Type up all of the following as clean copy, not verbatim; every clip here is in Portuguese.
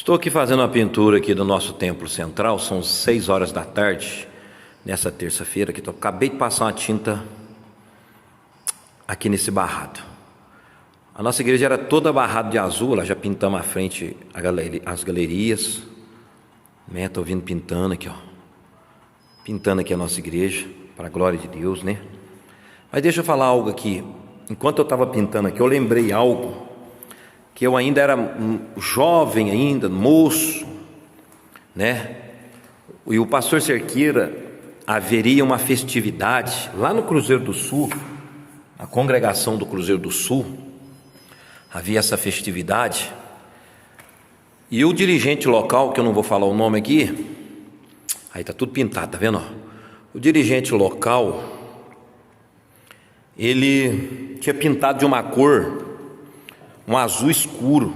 Estou aqui fazendo uma pintura aqui do nosso templo central, são 6 horas da tarde, nessa terça-feira, que acabei de passar uma tinta aqui nesse barrado. A nossa igreja era toda barrada de azul, lá já pintamos à frente as galerias, né? Estou vindo pintando aqui, ó. Pintando aqui a nossa igreja, para a glória de Deus, né? Mas deixa eu falar algo aqui. Enquanto eu estava pintando aqui, eu lembrei algo, que eu ainda era jovem ainda, moço, né? E o pastor Cerqueira, haveria uma festividade lá no Cruzeiro do Sul, a congregação do Cruzeiro do Sul, havia essa festividade, e o dirigente local, que eu não vou falar o nome aqui, aí tá tudo pintado, tá vendo? O dirigente local, ele tinha pintado de uma cor, um azul escuro,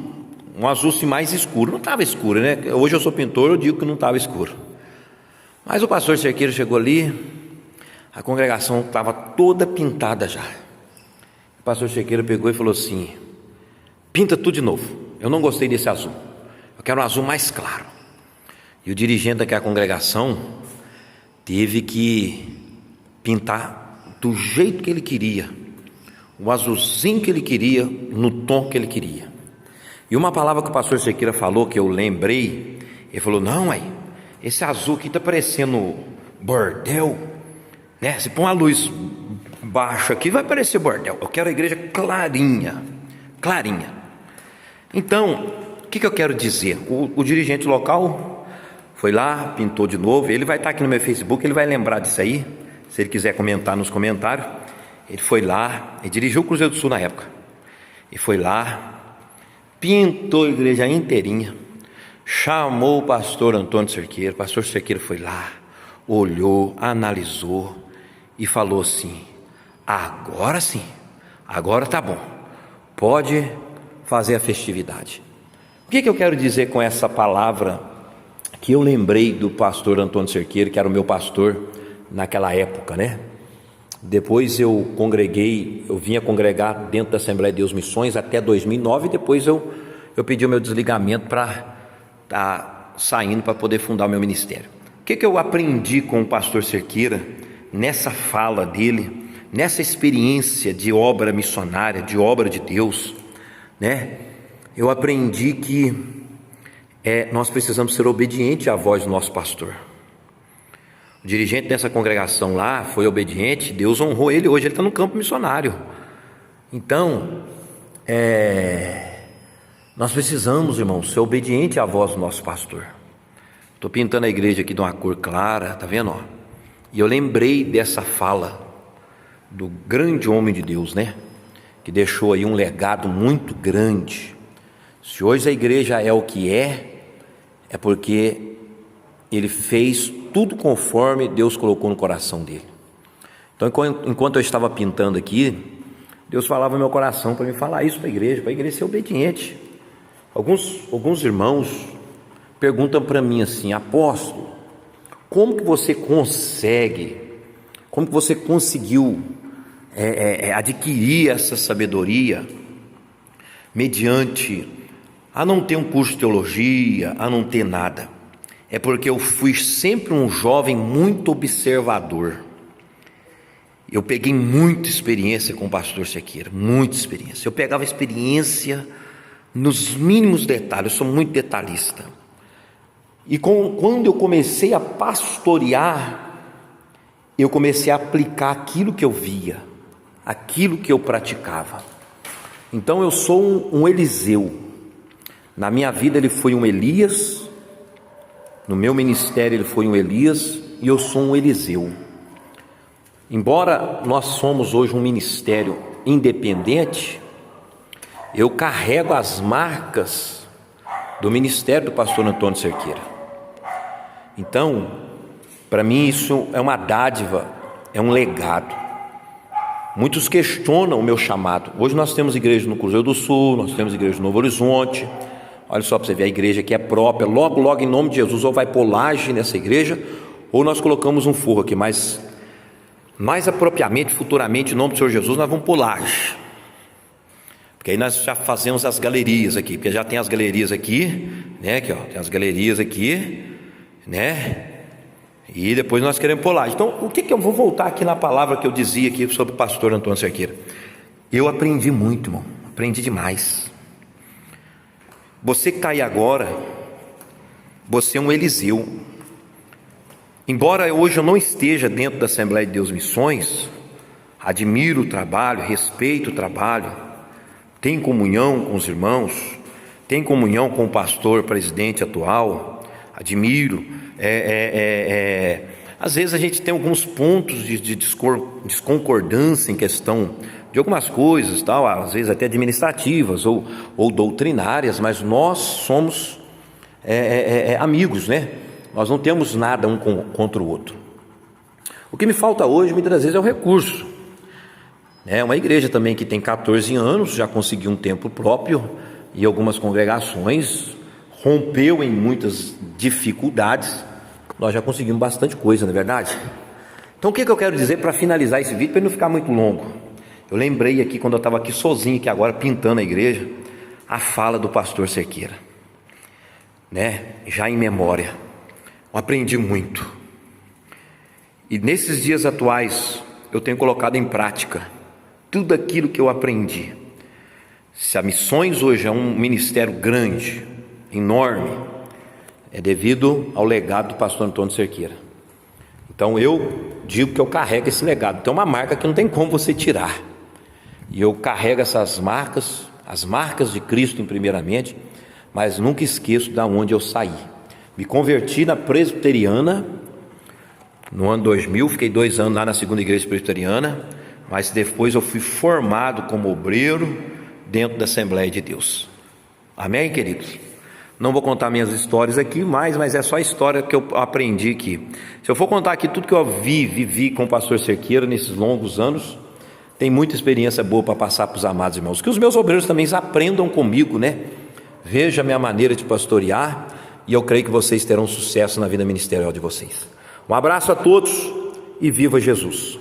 um azul assim mais escuro, não estava escuro, né? Hoje eu sou pintor, eu digo que não estava escuro, mas o pastor Cerqueira chegou ali, a congregação estava toda pintada já. O pastor Cerqueira pegou e falou assim: pinta tudo de novo, eu não gostei desse azul, eu quero um azul mais claro. E o dirigente daquela congregação teve que pintar do jeito que ele queria, o azulzinho que ele queria, no tom que ele queria. E uma palavra que o pastor Cerqueira falou, que eu lembrei, ele falou: não, esse azul aqui está parecendo bordel, né? Se põe uma luz baixa aqui, vai parecer bordel. Eu quero a igreja clarinha, clarinha. Então, o que eu quero dizer? O dirigente local foi lá, pintou de novo. Ele vai estar aqui no meu Facebook, ele vai lembrar disso aí, se ele quiser comentar nos comentários. Ele foi lá, ele dirigiu o Cruzeiro do Sul na época, e foi lá, pintou a igreja inteirinha, chamou o pastor Antônio Cerqueira. O pastor Cerqueira foi lá, olhou, analisou e falou assim: agora sim, agora tá bom, pode fazer a festividade. O que eu quero dizer com essa palavra que eu lembrei do pastor Antônio Cerqueira, que era o meu pastor naquela época, né? Depois eu vinha congregar dentro da Assembleia de Deus Missões até 2009, depois eu pedi o meu desligamento para estar saindo para poder fundar o meu ministério. O que eu aprendi com o pastor Cerqueira, nessa fala dele, nessa experiência de obra missionária, de obra de Deus, né? Eu aprendi que nós precisamos ser obedientes à voz do nosso pastor. O dirigente dessa congregação lá foi obediente, Deus honrou ele, hoje ele está no campo missionário. Então, nós precisamos, irmãos, ser obedientes à voz do nosso pastor. Estou pintando a igreja aqui de uma cor clara, tá vendo? E eu lembrei dessa fala do grande homem de Deus, né? Que deixou aí um legado muito grande. Se hoje a igreja é o que é porque ele fez tudo conforme Deus colocou no coração dele. Então, enquanto eu estava pintando aqui, Deus falava no meu coração para me falar isso para a igreja ser obediente. Alguns irmãos perguntam para mim assim: apóstolo, como que você conseguiu adquirir essa sabedoria mediante a não ter um curso de teologia, a não ter nada? É porque eu fui sempre um jovem muito observador. Eu peguei muita experiência com o pastor Cerqueira, muita experiência. Eu pegava experiência nos mínimos detalhes, eu sou muito detalhista. E quando eu comecei a pastorear, eu comecei a aplicar aquilo que eu via, aquilo que eu praticava. Então eu sou um Eliseu. Na minha vida ele foi um Elias, no meu ministério ele foi um Elias, e eu sou um Eliseu. Embora nós somos hoje um ministério independente, eu carrego as marcas do ministério do pastor Antônio Cerqueira. Então, para mim isso é uma dádiva, é um legado. Muitos questionam o meu chamado. Hoje nós temos igreja no Cruzeiro do Sul, nós temos igreja no Novo Horizonte. Olha só para você ver, a igreja que é própria, logo em nome de Jesus, ou vai pôr laje nessa igreja, ou nós colocamos um forro aqui, mas mais apropriadamente, futuramente, em nome do Senhor Jesus, nós vamos pôr laje. Porque aí nós já fazemos as galerias aqui, porque já tem as galerias aqui, né? Aqui, ó, tem as galerias aqui, né? E depois nós queremos pular. Então, o que eu vou voltar aqui na palavra que eu dizia aqui sobre o pastor Antônio Cerqueira? Eu aprendi muito, irmão, aprendi demais. Você que está aí agora, você é um Eliseu. Embora hoje eu não esteja dentro da Assembleia de Deus Missões, admiro o trabalho, respeito o trabalho, tenho comunhão com os irmãos, tenho comunhão com o pastor presidente atual, admiro. Às vezes a gente tem alguns pontos de desconcordância em questão de algumas coisas, tal, às vezes até administrativas ou doutrinárias, mas nós somos amigos, né? Nós não temos nada um contra o outro. O que me falta hoje, muitas vezes, é o recurso. É uma igreja também que tem 14 anos, já conseguiu um templo próprio e algumas congregações, rompeu em muitas dificuldades. Nós já conseguimos bastante coisa, não é verdade? Então o que eu quero dizer para finalizar esse vídeo, para ele não ficar muito longo? Eu lembrei aqui, quando eu estava aqui sozinho, aqui agora pintando a igreja, a fala do pastor Cerqueira, né? Já em memória, eu aprendi muito. E nesses dias atuais, eu tenho colocado em prática tudo aquilo que eu aprendi. Se a Missões hoje é um ministério grande, enorme, é devido ao legado do pastor Antônio Cerqueira. Então eu digo que eu carrego esse legado. Tem uma marca que não tem como você tirar. E eu carrego essas marcas, as marcas de Cristo primeiramente, mas nunca esqueço de onde eu saí. Me converti na presbiteriana no ano 2000, fiquei 2 anos lá na segunda igreja presbiteriana, mas depois eu fui formado como obreiro dentro da Assembleia de Deus. Amém, queridos? Não vou contar minhas histórias aqui, mas é só a história que eu aprendi aqui. Se eu for contar aqui tudo que eu vivi com o pastor Cerqueira nesses longos anos, tem muita experiência boa para passar para os amados irmãos. Que os meus obreiros também aprendam comigo, né? Veja a minha maneira de pastorear e eu creio que vocês terão sucesso na vida ministerial de vocês. Um abraço a todos e viva Jesus!